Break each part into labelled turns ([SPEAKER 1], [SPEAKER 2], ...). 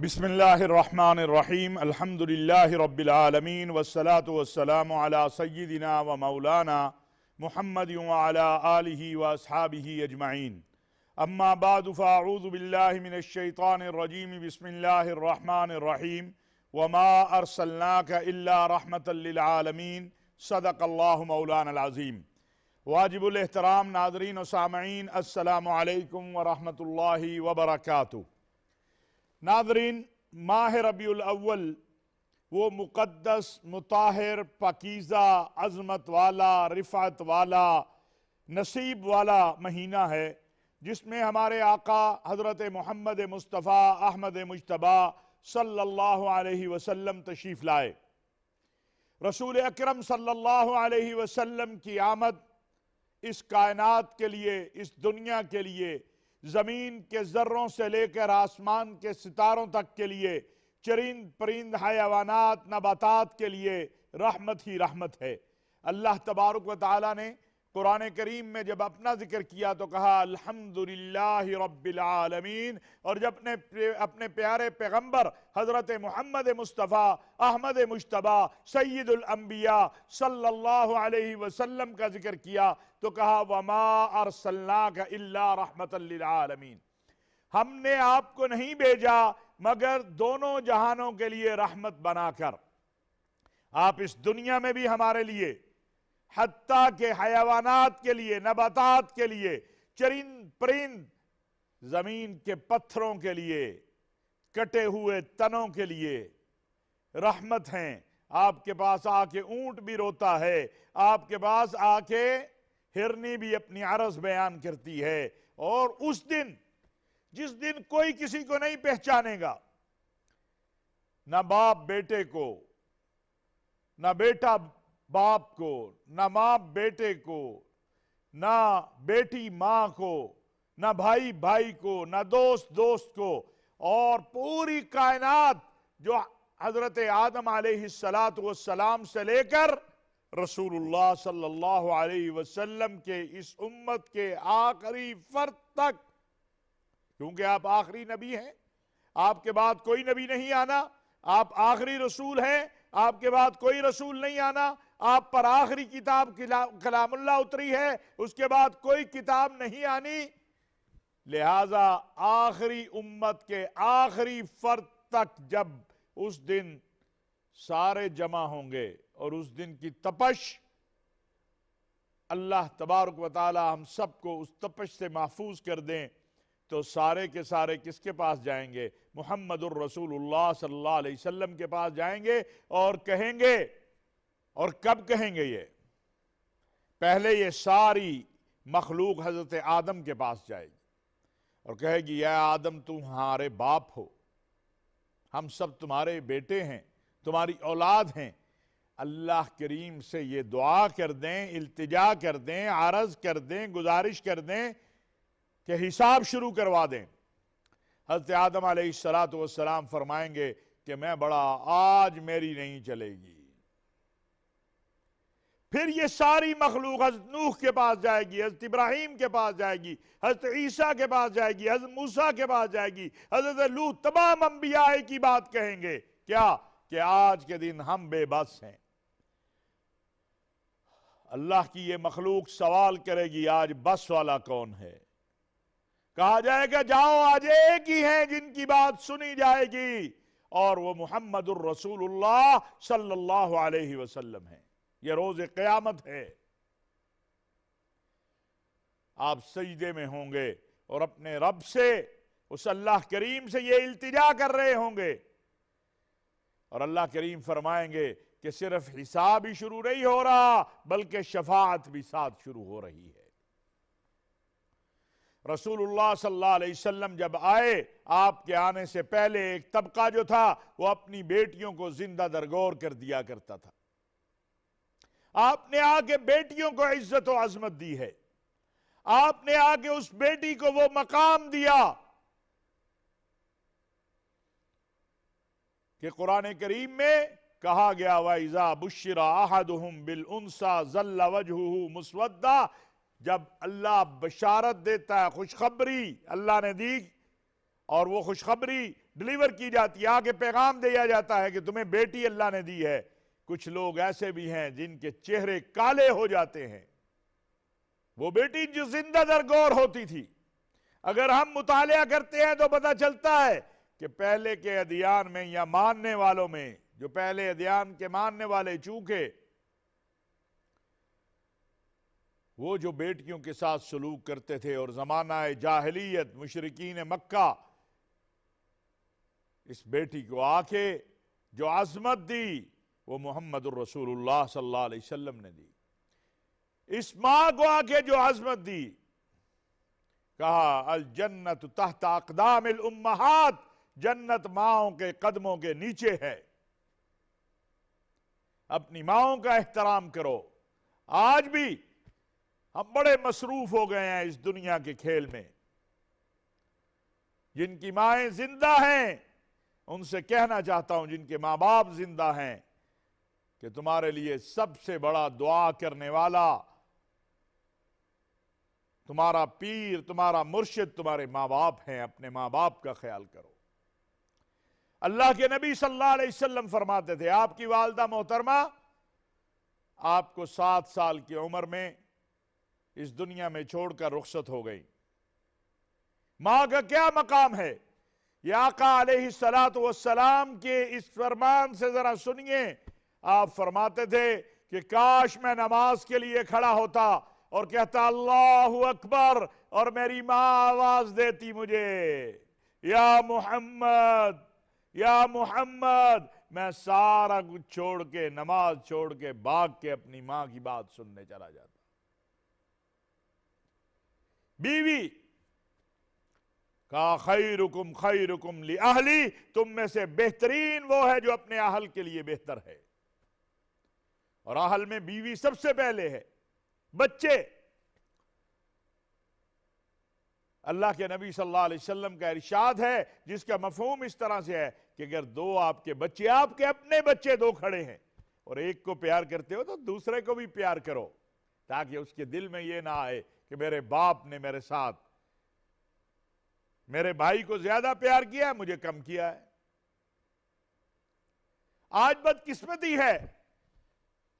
[SPEAKER 1] بسم اللہ الرحمن الرحیم الحمدللہ رب العالمین والصلاة والسلام علی سیدنا و مولانا محمد وعلی آلہ و اصحابہ اجمعین اما بعد فاعوذ باللہ من الشیطان الرجیم بسم اللہ الرحمن الرحیم وما ارسلناک الا رحمتا للعالمین صدق اللہ مولانا العظیم۔ واجب الاحترام ناظرین و سامعین، السلام علیکم ورحمۃ اللہ وبرکاتہ۔ ناظرین، ماہ ربیع الاول وہ مقدس، مطہر، پاکیزہ، عظمت والا، رفعت والا، نصیب والا مہینہ ہے جس میں ہمارے آقا حضرت محمد مصطفیٰ احمد مجتبیٰ صلی اللہ علیہ وسلم تشریف لائے۔ رسول اکرم صلی اللہ علیہ وسلم کی آمد اس کائنات کے لیے، اس دنیا کے لیے، زمین کے ذروں سے لے کر آسمان کے ستاروں تک کے لیے، چرند پرند حیوانات نباتات کے لیے رحمت ہی رحمت ہے۔ اللہ تبارک و تعالیٰ نے قرآن کریم میں جب اپنا ذکر کیا تو کہا الحمدللہ رب العالمین، اور جب اپنے پیارے پیغمبر حضرت محمد مصطفیٰ احمد مجتبیٰ سید الانبیاء صلی اللہ علیہ وسلم کا ذکر کیا تو کہا وما ارسلناک الا رحمتا للعالمین، ہم نے آپ کو نہیں بھیجا مگر دونوں جہانوں کے لیے رحمت بنا کر۔ آپ اس دنیا میں بھی ہمارے لیے، حتیٰ کہ حیوانات کے لیے، نباتات کے لیے، چرند پرند، زمین کے پتھروں کے لیے، کٹے ہوئے تنوں کے لیے رحمت ہیں۔ آپ کے پاس آ کے اونٹ بھی روتا ہے، آپ کے پاس آ کے ہرنی بھی اپنی عرض بیان کرتی ہے، اور اس دن جس دن کوئی کسی کو نہیں پہچانے گا، نہ باپ بیٹے کو، نہ بیٹا باپ کو، نہ ماں بیٹے کو، نہ بیٹی ماں کو، نہ بھائی بھائی کو، نہ دوست دوست کو، اور پوری کائنات جو حضرت آدم علیہ السلام سے لے کر رسول اللہ صلی اللہ علیہ وسلم کے اس امت کے آخری فرد تک، کیونکہ آپ آخری نبی ہیں، آپ کے بعد کوئی نبی نہیں آنا، آپ آخری رسول ہیں، آپ کے بعد کوئی رسول نہیں آنا، آپ پر آخری کتاب کلام اللہ اتری ہے، اس کے بعد کوئی کتاب نہیں آنی، لہذا آخری امت کے آخری فرد تک جب اس دن سارے جمع ہوں گے، اور اس دن کی تپش، اللہ تبارک و تعالی ہم سب کو اس تپش سے محفوظ کر دیں، تو سارے کے سارے کس کے پاس جائیں گے؟ محمد الرسول اللہ صلی اللہ علیہ وسلم کے پاس جائیں گے، اور کہیں گے، اور کب کہیں گے یہ؟ پہلے یہ ساری مخلوق حضرت آدم کے پاس جائے گی اور کہے گی یا آدم تم ہمارے باپ ہو، ہم سب تمہارے بیٹے ہیں، تمہاری اولاد ہیں، اللہ کریم سے یہ دعا کر دیں، التجا کر دیں، عرض کر دیں، گزارش کر دیں کہ حساب شروع کروا دیں۔ حضرت آدم علیہ السلام فرمائیں گے کہ میں بڑا، آج میری نہیں چلے گی۔ پھر یہ ساری مخلوق حضرت نوح کے پاس جائے گی، حضرت ابراہیم کے پاس جائے گی، حضرت عیسیٰ کے پاس جائے گی، حضرت موسیٰ کے پاس جائے گی، حضرت لوط، تمام انبیاء کی بات کہیں گے، کیا؟ کہ آج کے دن ہم بے بس ہیں۔ اللہ کی یہ مخلوق سوال کرے گی آج بس والا کون ہے؟ کہا جائے گا جاؤ، آج ایک ہی ہیں جن کی بات سنی جائے گی، اور وہ محمد الرسول اللہ صلی اللہ علیہ وسلم ہیں۔ یہ روز قیامت ہے، آپ سجدے میں ہوں گے اور اپنے رب سے، اس اللہ کریم سے یہ التجا کر رہے ہوں گے، اور اللہ کریم فرمائیں گے کہ صرف حساب ہی شروع نہیں ہو رہا بلکہ شفاعت بھی ساتھ شروع ہو رہی ہے۔ رسول اللہ صلی اللہ علیہ وسلم جب آئے، آپ کے آنے سے پہلے ایک طبقہ جو تھا وہ اپنی بیٹیوں کو زندہ درگور کر دیا کرتا تھا۔ آپ نے آ کے بیٹیوں کو عزت و عظمت دی ہے، آپ نے آ کے اس بیٹی کو وہ مقام دیا کہ قرآن کریم میں کہا گیا وَإِذَا بُشِّرَ أَحَدُهُمْ بِالْأُنْثَى ظَلَّ وَجْهُهُ مُسْوَدًّا، جب اللہ بشارت دیتا ہے، خوشخبری اللہ نے دی، اور وہ خوشخبری ڈلیور کی جاتی ہے، آگے پیغام دیا جاتا ہے کہ تمہیں بیٹی اللہ نے دی ہے۔ کچھ لوگ ایسے بھی ہیں جن کے چہرے کالے ہو جاتے ہیں۔ وہ بیٹی جو زندہ درگور ہوتی تھی، اگر ہم مطالعہ کرتے ہیں تو پتہ چلتا ہے کہ پہلے کے ادیان میں یا ماننے والوں میں، جو پہلے ادیان کے ماننے والے، چونکہ وہ جو بیٹیوں کے ساتھ سلوک کرتے تھے، اور زمانہ جاہلیت مشرکین مکہ اس بیٹی کو آ کے جو عظمت دی وہ محمد الرسول اللہ صلی اللہ علیہ وسلم نے دی۔ اس ماں کو آ کے جو عظمت دی، کہا الجنت تحت اقدام الامہات، جنت ماؤں کے قدموں کے نیچے ہے، اپنی ماؤں کا احترام کرو۔ آج بھی ہم بڑے مصروف ہو گئے ہیں اس دنیا کے کھیل میں۔ جن کی مائیں زندہ ہیں ان سے کہنا چاہتا ہوں، جن کے ماں باپ زندہ ہیں، کہ تمہارے لیے سب سے بڑا دعا کرنے والا، تمہارا پیر، تمہارا مرشد تمہارے ماں باپ ہیں۔ اپنے ماں باپ کا خیال کرو۔ اللہ کے نبی صلی اللہ علیہ وسلم فرماتے تھے، آپ کی والدہ محترمہ آپ کو 7 سال کی عمر میں اس دنیا میں چھوڑ کر رخصت ہو گئی۔ ماں کا کیا مقام ہے؟ یہ آقا علیہ السلام کے اس فرمان سے ذرا سنیے۔ آپ فرماتے تھے کہ کاش میں نماز کے لیے کھڑا ہوتا اور کہتا اللہ اکبر، اور میری ماں آواز دیتی مجھے، یا محمد یا محمد، میں سارا کچھ چھوڑ کے، نماز چھوڑ کے، بھاگ کے اپنی ماں کی بات سننے چلا جاتا۔ بیوی کہا خیرکم خیرکم لأہلی، تم میں سے بہترین وہ ہے جو اپنے اہل کے لیے بہتر ہے، اور اہل میں بیوی سب سے پہلے ہے۔ بچے، اللہ کے نبی صلی اللہ علیہ وسلم کا ارشاد ہے جس کا مفہوم اس طرح سے ہے کہ اگر دو آپ کے بچے، آپ کے اپنے بچے دو کھڑے ہیں، اور ایک کو پیار کرتے ہو تو دوسرے کو بھی پیار کرو، تاکہ اس کے دل میں یہ نہ آئے کہ میرے باپ نے میرے ساتھ، میرے بھائی کو زیادہ پیار کیا ہے، مجھے کم کیا ہے۔ آج بدقسمتی ہے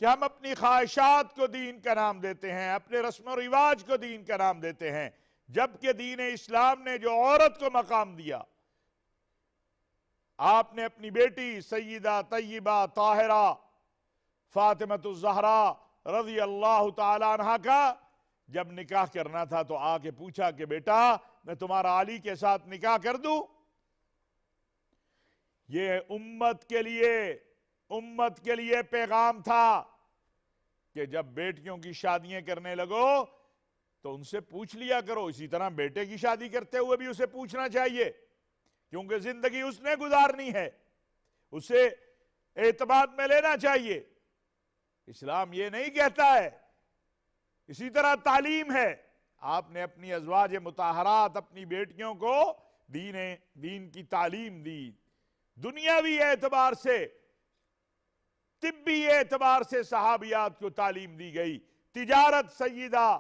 [SPEAKER 1] کہ ہم اپنی خواہشات کو دین کا نام دیتے ہیں، اپنے رسم و رواج کو دین کا نام دیتے ہیں، جبکہ دین اسلام نے جو عورت کو مقام دیا، آپ نے اپنی بیٹی سیدہ طیبہ طاہرہ فاطمۃ الزہرا رضی اللہ تعالی عنہ کا جب نکاح کرنا تھا تو آ کے پوچھا کہ بیٹا میں تمہارا علی کے ساتھ نکاح کر دوں؟ یہ امت کے لیے پیغام تھا کہ جب بیٹیوں کی شادیاں کرنے لگو تو ان سے پوچھ لیا کرو۔ اسی طرح بیٹے کی شادی کرتے ہوئے بھی اسے پوچھنا چاہیے، کیونکہ زندگی اس نے گزارنی ہے، اسے اعتماد میں لینا چاہیے۔ اسلام یہ نہیں کہتا ہے۔ اسی طرح تعلیم ہے، آپ نے اپنی ازواج مطہرات، اپنی بیٹیوں کو دین کی تعلیم دی، دنیاوی اعتبار سے، طبی اعتبار سے صحابیات کو تعلیم دی گئی۔ تجارت سیدہ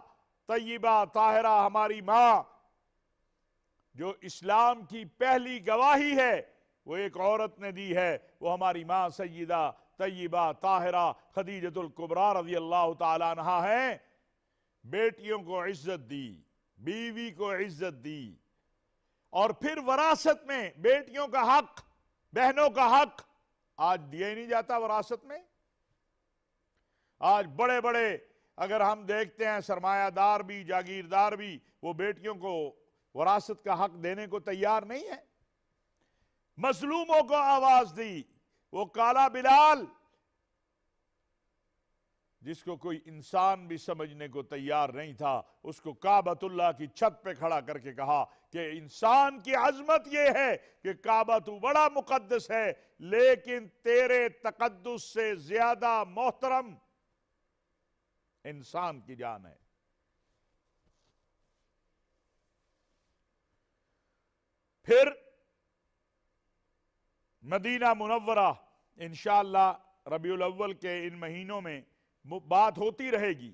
[SPEAKER 1] طیبہ طاہرہ ہماری ماں، جو اسلام کی پہلی گواہی ہے وہ ایک عورت نے دی ہے، وہ ہماری ماں سیدہ طیبہ طاہرہ خدیجۃ الکبریٰ رضی اللہ تعالی عنہا ہیں۔ بیٹیوں کو عزت دی، بیوی کو عزت دی، اور پھر وراثت میں بیٹیوں کا حق، بہنوں کا حق آج دیا ہی نہیں جاتا وراثت میں۔ آج بڑے بڑے اگر ہم دیکھتے ہیں سرمایہ دار بھی، جاگیردار بھی، وہ بیٹیوں کو وراثت کا حق دینے کو تیار نہیں ہے۔ مظلوموں کو آواز دی، وہ کالا بلال جس کو کوئی انسان بھی سمجھنے کو تیار نہیں تھا، اس کو کعبۃ اللہ کی چھت پہ کھڑا کر کے کہا کہ انسان کی عظمت یہ ہے کہ کعبہ تو بڑا مقدس ہے، لیکن تیرے تقدس سے زیادہ محترم انسان کی جان ہے۔ پھر مدینہ منورہ انشاءاللہ ربیع الاول کے ان مہینوں میں بات ہوتی رہے گی۔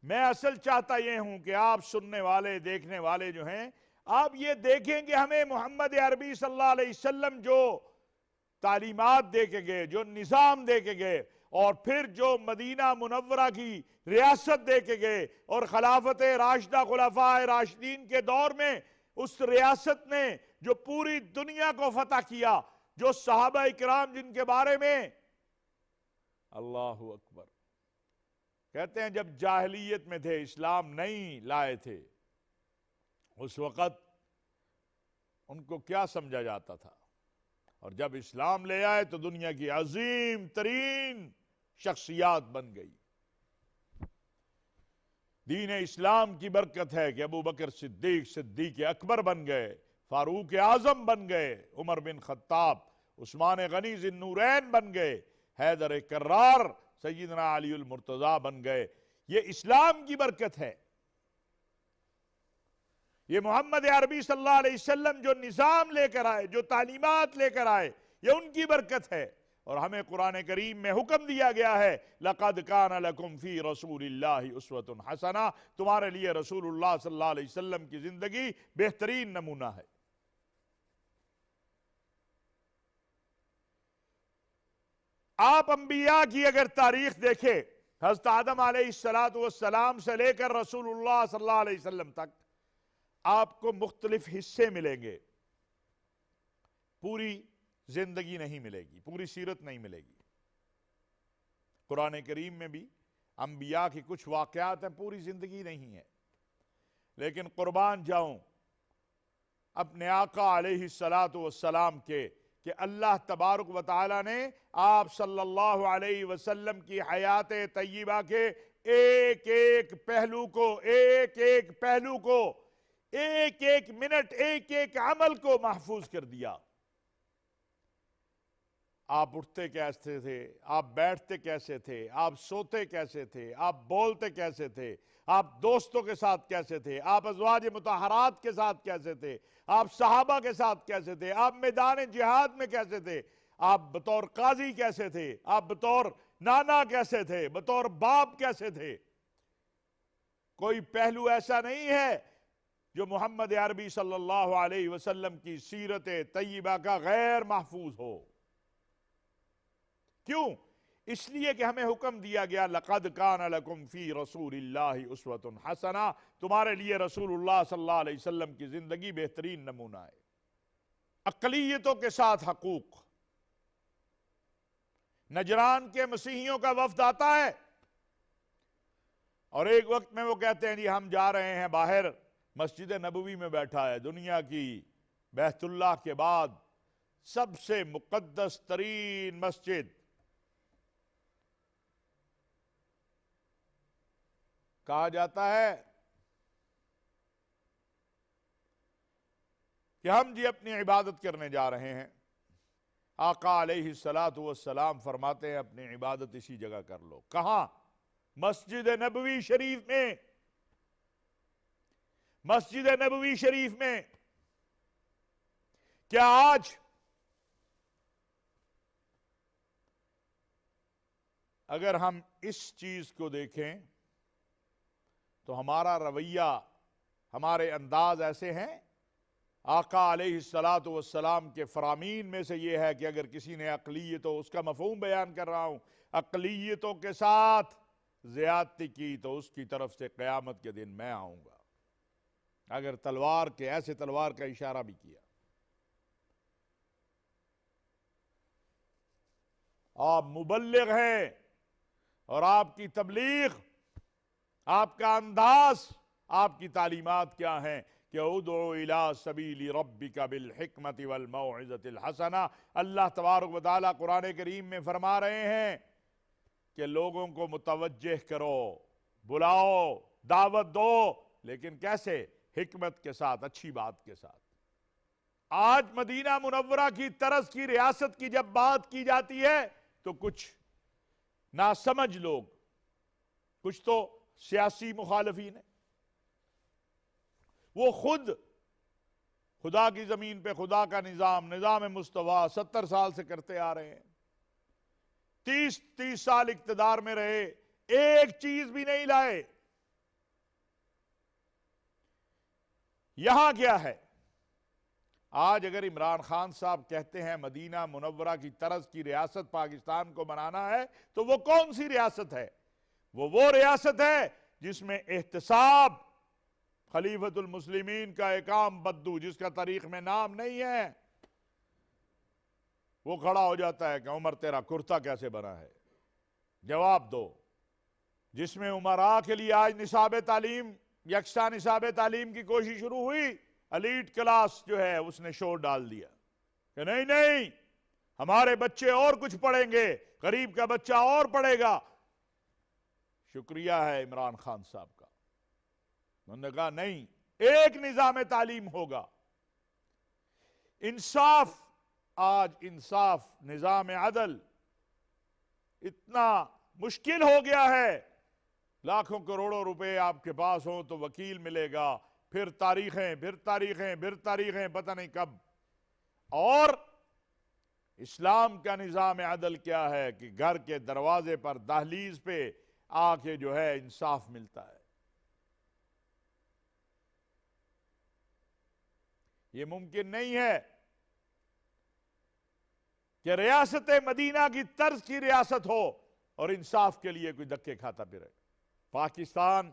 [SPEAKER 1] میں اصل چاہتا یہ ہوں کہ آپ سننے والے، دیکھنے والے جو ہیں، آپ یہ دیکھیں کہ ہمیں محمد عربی صلی اللہ علیہ وسلم جو تعلیمات دے کے گئے، جو نظام دے کے گئے، اور پھر جو مدینہ منورہ کی ریاست دے کے گئے، اور خلافت راشدہ خلفاء راشدین کے دور میں اس ریاست نے جو پوری دنیا کو فتح کیا، جو صحابہ اکرام جن کے بارے میں اللہ اکبر کہتے ہیں جب جاہلیت میں تھے، اسلام نہیں لائے تھے، اس وقت ان کو کیا سمجھا جاتا تھا، اور جب اسلام لے آئے تو دنیا کی عظیم ترین شخصیات بن گئی۔ دین اسلام کی برکت ہے کہ ابو بکر صدیق صدیق اکبر بن گئے، فاروق اعظم بن گئے، عمر بن خطاب، عثمان غنی ذی النورین بن گئے، حیدر کرار، سیدنا علی المرتضی بن گئے۔ یہ اسلام کی برکت ہے، یہ محمد عربی صلی اللہ علیہ وسلم جو نظام لے کر آئے، جو تعلیمات لے کر آئے، یہ ان کی برکت ہے۔ اور ہمیں قرآن کریم میں حکم دیا گیا ہے لَقَدْ كَانَ لَكُمْ فِي رَسُولِ اللَّهِ أُسْوَةٌ حَسَنَةٌ، تمہارے لیے رسول اللہ صلی اللہ علیہ وسلم کی زندگی بہترین نمونہ ہے۔ آپ انبیاء کی اگر تاریخ دیکھیں، حضرت آدم علیہ السلام سے لے کر رسول اللہ صلی اللہ علیہ وسلم تک آپ کو مختلف حصے ملیں گے، پوری زندگی نہیں ملے گی، پوری سیرت نہیں ملے گی۔ قرآن کریم میں بھی انبیاء کی کچھ واقعات ہیں، پوری زندگی نہیں ہے، لیکن قربان جاؤں اپنے آقا علیہ السلام کے کہ اللہ تبارک و تعالی نے آپ صلی اللہ علیہ وسلم کی حیات طیبہ کے ایک ایک پہلو کو، ایک ایک پہلو کو، ایک ایک منٹ، ایک ایک عمل کو محفوظ کر دیا۔ آپ اٹھتے کیسے تھے، آپ بیٹھتے کیسے تھے، آپ سوتے کیسے تھے، آپ بولتے کیسے تھے، آپ دوستوں کے ساتھ کیسے تھے، آپ ازواج مطہرات کے ساتھ کیسے تھے، آپ صحابہ کے ساتھ کیسے تھے، آپ میدان جہاد میں کیسے تھے، آپ بطور قاضی کیسے تھے، آپ بطور نانا کیسے تھے، بطور باپ کیسے تھے۔ کوئی پہلو ایسا نہیں ہے جو محمد عربی صلی اللہ علیہ وسلم کی سیرت طیبہ کا غیر محفوظ ہو۔ کیوں؟ اس لیے کہ ہمیں حکم دیا گیا لَقَدْ كَانَ لَكُمْ فِي رَسُولِ اللَّهِ أُسْوَةٌ حَسَنَةٌ، تمہارے لیے رسول اللہ صلی اللہ علیہ وسلم کی زندگی بہترین نمونہ ہے۔ اقلیتوں کے ساتھ حقوق۔ نجران کے مسیحیوں کا وفد آتا ہے اور ایک وقت میں وہ کہتے ہیں جی ہم جا رہے ہیں باہر، مسجد نبوی میں بیٹھا ہے، دنیا کی بیت اللہ کے بعد سب سے مقدس ترین مسجد، کہا جاتا ہے کہ ہم جی اپنی عبادت کرنے جا رہے ہیں۔ آقا علیہ السلام فرماتے ہیں اپنی عبادت اسی جگہ کر لو۔ کہاں؟ مسجد نبوی شریف میں۔ مسجد نبوی شریف میں۔ کیا آج اگر ہم اس چیز کو دیکھیں تو ہمارا رویہ، ہمارے انداز ایسے ہیں؟ آقا علیہ السلام کے فرامین میں سے یہ ہے کہ اگر کسی نے اقلیتوں، اس کا مفہوم بیان کر رہا ہوں، اقلیتوں کے ساتھ زیادتی کی تو اس کی طرف سے قیامت کے دن میں آؤں گا۔ اگر تلوار کے ایسے تلوار کا اشارہ بھی کیا۔ آپ مبلغ ہیں اور آپ کی تبلیغ، آپ کا انداز، آپ کی تعلیمات کیا ہیں کہ ادعو الی سبیل ربک بالحکمت والموعظۃ الحسنہ۔ اللہ تبارک و تعالیٰ قرآن کریم میں فرما رہے ہیں کہ لوگوں کو متوجہ کرو، بلاؤ، دعوت دو، لیکن کیسے؟ حکمت کے ساتھ، اچھی بات کے ساتھ۔ آج مدینہ منورہ کی طرز کی ریاست کی جب بات کی جاتی ہے تو کچھ ناسمجھ لوگ، کچھ تو سیاسی مخالفین ہیں، وہ خود خدا کی زمین پہ خدا کا نظام مصطفیٰ 70 سال سے کرتے آ رہے ہیں، 30 سال اقتدار میں رہے، ایک چیز بھی نہیں لائے۔ یہاں کیا ہے؟ آج اگر عمران خان صاحب کہتے ہیں مدینہ منورہ کی طرز کی ریاست پاکستان کو بنانا ہے، تو وہ کون سی ریاست ہے؟ وہ ریاست ہے جس میں احتساب، خلیفۃ المسلمین کا ایک عام بدو جس کا تاریخ میں نام نہیں ہے، وہ کھڑا ہو جاتا ہے کہ عمر تیرا کرتا کیسے بنا ہے، جواب دو۔ جس میں عمراء کے لیے آج نصاب تعلیم، یکساں نصاب تعلیم کی کوشش شروع ہوئی، ایلیٹ کلاس جو ہے اس نے شور ڈال دیا کہ نہیں نہیں، ہمارے بچے اور کچھ پڑھیں گے، غریب کا بچہ اور پڑھے گا۔ شکریہ ہے عمران خان صاحب کا، انہوں نے کہا نہیں، ایک نظام تعلیم ہوگا، انصاف۔ آج انصاف، نظام عدل اتنا مشکل ہو گیا ہے، لاکھوں کروڑوں روپے آپ کے پاس ہوں تو وکیل ملے گا، پھر تاریخیں پھر تاریخیں پھر تاریخیں، پتہ نہیں کب۔ اور اسلام کا نظام عدل کیا ہے کہ گھر کے دروازے پر، دہلیز پہ آ کے جو ہے انصاف ملتا ہے۔ یہ ممکن نہیں ہے کہ ریاست مدینہ کی طرز کی ریاست ہو اور انصاف کے لیے کوئی دھکے کھاتا پھرے۔ پاکستان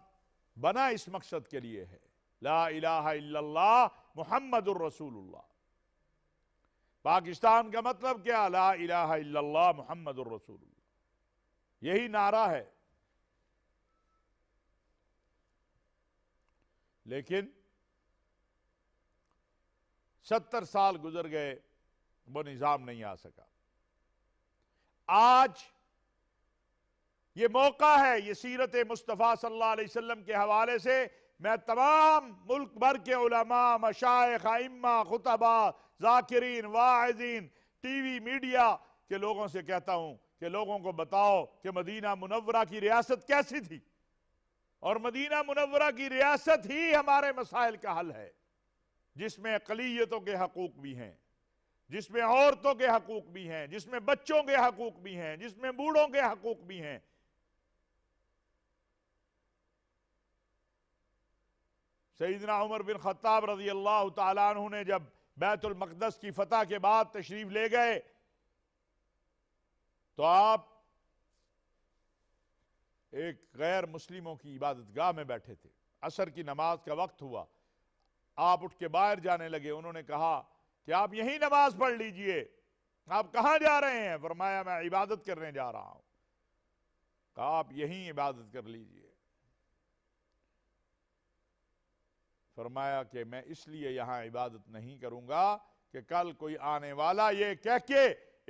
[SPEAKER 1] بنا اس مقصد کے لیے ہے، لا الہ الا اللہ محمد الرسول اللہ۔ پاکستان کا مطلب کیا؟ لا الہ الا اللہ محمد الرسول اللہ، یہی نعرہ ہے۔ لیکن 70 سال گزر گئے، وہ نظام نہیں آ سکا۔ آج یہ موقع ہے، یہ سیرت مصطفیٰ صلی اللہ علیہ وسلم کے حوالے سے میں تمام ملک بھر کے علماء، مشائخ، ائمہ، خطبہ، ذاکرین، واعظین، ٹی وی میڈیا کے لوگوں سے کہتا ہوں کہ لوگوں کو بتاؤ کہ مدینہ منورہ کی ریاست کیسی تھی، اور مدینہ منورہ کی ریاست ہی ہمارے مسائل کا حل ہے، جس میں اقلیتوں کے حقوق بھی ہیں، جس میں عورتوں کے حقوق بھی ہیں، جس میں بچوں کے حقوق بھی ہیں، جس میں بوڑھوں کے حقوق بھی ہیں۔ سیدنا عمر بن خطاب رضی اللہ تعالیٰ عنہ نے جب بیت المقدس کی فتح کے بعد تشریف لے گئے تو آپ ایک غیر مسلموں کی عبادت گاہ میں بیٹھے تھے، عصر کی نماز کا وقت ہوا، آپ اٹھ کے باہر جانے لگے، انہوں نے کہا کہ آپ یہیں نماز پڑھ لیجئے، آپ کہاں جا رہے ہیں؟ فرمایا میں عبادت کرنے جا رہا ہوں۔ کہا آپ یہیں عبادت کر لیجئے۔ فرمایا کہ میں اس لیے یہاں عبادت نہیں کروں گا کہ کل کوئی آنے والا یہ کہہ کے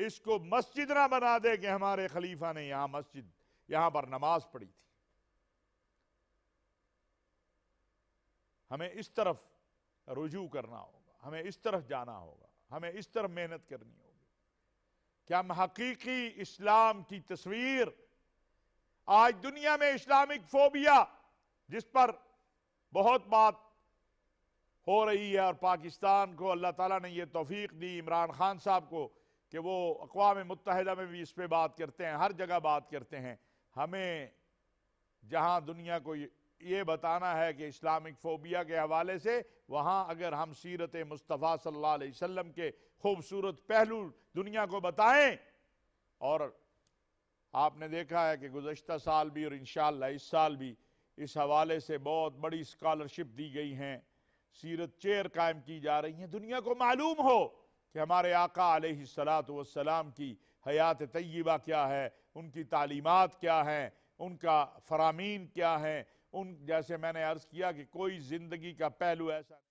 [SPEAKER 1] اس کو مسجد نہ بنا دے کہ ہمارے خلیفہ نے یہاں پر نماز پڑھی تھی۔ ہمیں اس طرف رجوع کرنا ہوگا، ہمیں اس طرف جانا ہوگا، ہمیں اس طرف محنت کرنی ہوگی کہ ہم حقیقی اسلام کی تصویر، آج دنیا میں اسلامک فوبیا جس پر بہت بات ہو رہی ہے، اور پاکستان کو اللہ تعالیٰ نے یہ توفیق دی عمران خان صاحب کو کہ وہ اقوام متحدہ میں بھی اس پہ بات کرتے ہیں، ہر جگہ بات کرتے ہیں۔ ہمیں جہاں دنیا کو یہ بتانا ہے کہ اسلامک فوبیا کے حوالے سے، وہاں اگر ہم سیرت مصطفیٰ صلی اللہ علیہ وسلم کے خوبصورت پہلو دنیا کو بتائیں، اور آپ نے دیکھا ہے کہ گزشتہ سال بھی اور انشاءاللہ اس سال بھی اس حوالے سے بہت بڑی اسکالرشپ دی گئی ہیں، سیرت چیئر قائم کی جا رہی ہیں، دنیا کو معلوم ہو کہ ہمارے آقا علیہ السلام کی حیات طیبہ کیا ہے، ان کی تعلیمات کیا ہیں، ان کا فرامین کیا ہیں، جیسے میں نے عرض کیا کہ کوئی زندگی کا پہلو ایسا نہیں۔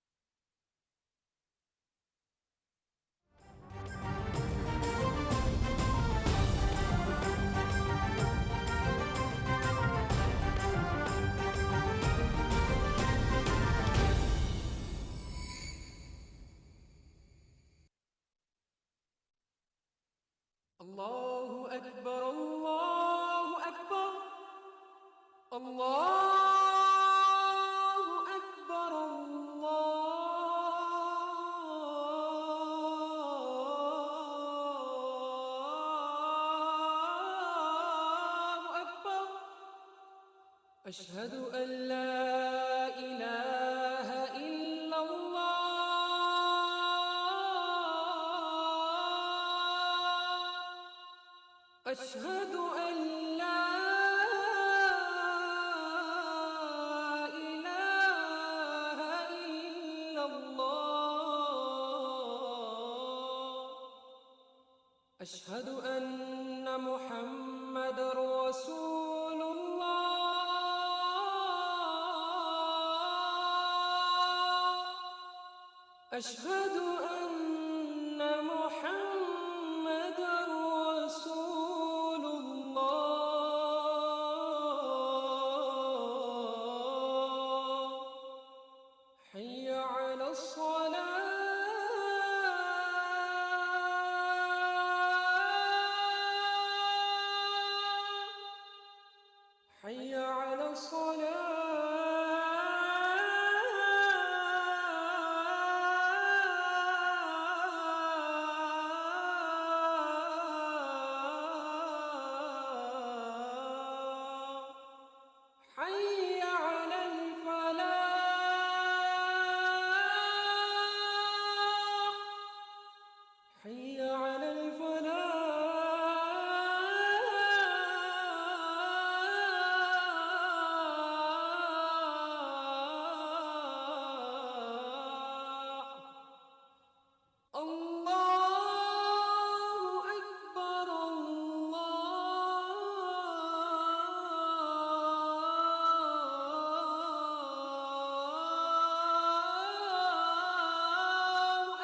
[SPEAKER 2] اللہ اکبر اللہ اکبر اللہ اکبر اللہ اکبر اشہد ان لا الہ الا اللہ أشهد أن لا إله إلا الله أشهد أن محمد رسول الله أشهد أن محمد رسول الله حي على الصلاة حي على الصلاة حي على الفلاح حي على الفلاح الله أكبر الله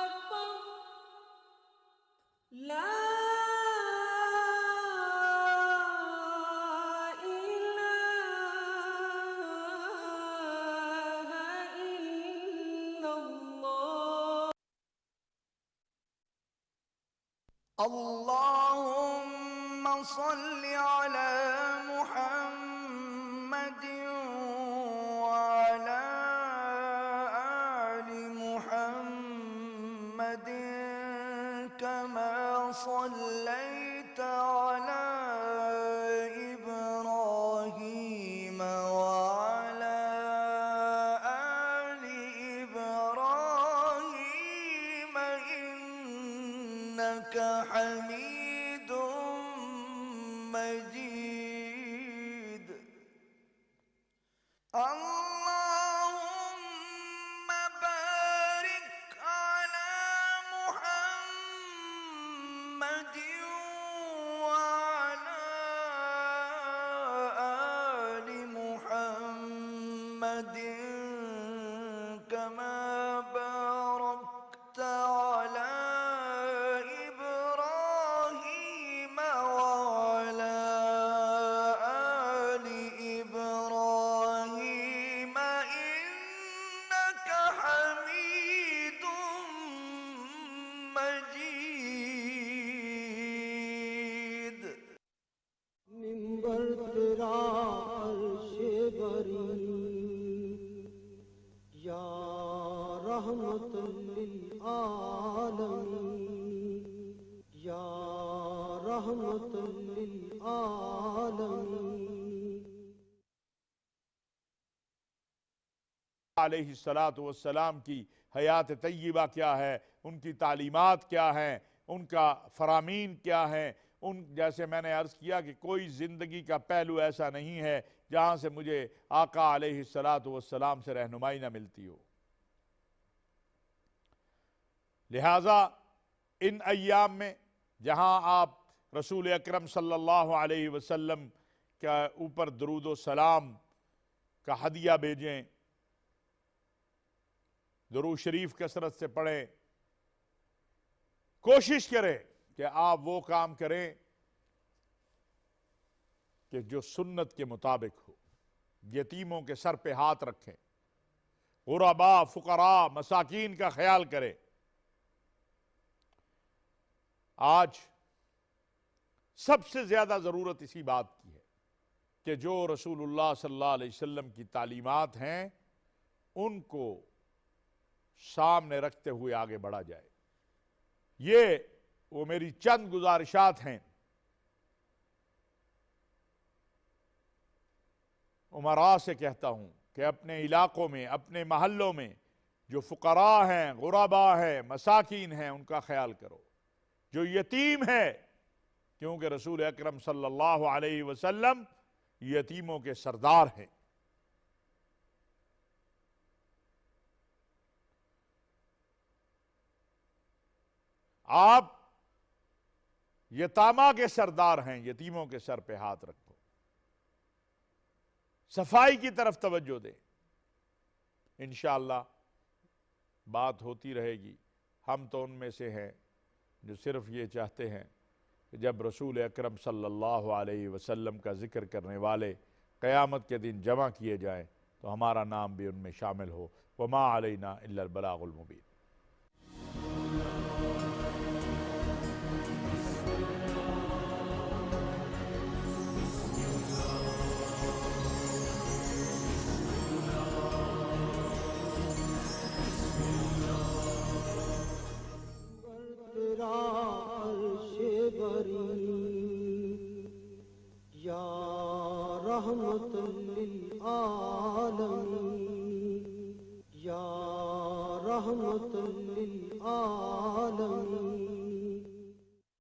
[SPEAKER 2] أكبر لا إله إلا الله
[SPEAKER 3] اللهم صل على محمد وعلى آل محمد كما صليت على إبراهيم وعلى آل إبراهيم إنك حميد مجيد اللهم بارك على محمد وعلى آل محمد كما باركت على إبراهيم وعلى آل إبراهيم إنك حميد مجيد
[SPEAKER 4] منبر تیرا عرش بری یا رحمت للعالمین یا رحمت للعالمین
[SPEAKER 1] علیہ الصلاۃ والسلام کی حیات طیبہ کیا ہے، ان کی تعلیمات کیا ہیں، ان کا فرامین کیا ہیں، جیسے میں نے عرض کیا کہ کوئی زندگی کا پہلو ایسا نہیں ہے جہاں سے مجھے آقا علیہ الصلاۃ والسلام سے رہنمائی نہ ملتی ہو۔ لہٰذا ان ایام میں جہاں آپ رسول اکرم صلی اللہ علیہ وسلم کے اوپر درود و سلام کا ہدیہ بھیجیں، درود شریف کثرت سے پڑھیں، کوشش کریں کہ آپ وہ کام کریں کہ جو سنت کے مطابق ہو، یتیموں کے سر پہ ہاتھ رکھیں، غرباء فقراء مساکین کا خیال کریں۔ آج سب سے زیادہ ضرورت اسی بات کی ہے کہ جو رسول اللہ صلی اللہ علیہ وسلم کی تعلیمات ہیں ان کو سامنے رکھتے ہوئے آگے بڑھا جائے۔ یہ وہ میری چند گزارشات ہیں۔ امراء سے کہتا ہوں کہ اپنے علاقوں میں، اپنے محلوں میں جو فقراء ہیں، غرباء ہیں، مساکین ہیں، ان کا خیال کرو۔ جو یتیم ہے کیونکہ رسول اکرم صلی اللہ علیہ وسلم یتیموں کے سردار ہیں۔ آپ یتامہ کے سردار ہیں، یتیموں کے سر پہ ہاتھ رکھو، صفائی کی طرف توجہ دیں۔ انشاءاللہ بات ہوتی رہے گی۔ ہم تو ان میں سے ہیں جو صرف یہ چاہتے ہیں کہ جب رسول اکرم صلی اللہ علیہ وسلم کا ذکر کرنے والے قیامت کے دن جمع کیے جائیں تو ہمارا نام بھی ان میں شامل ہو۔ وما علینا الا البلاغ المبین۔
[SPEAKER 4] تیرا عرش بری یا رحمت للعالمین، یا رحمت للعالمین۔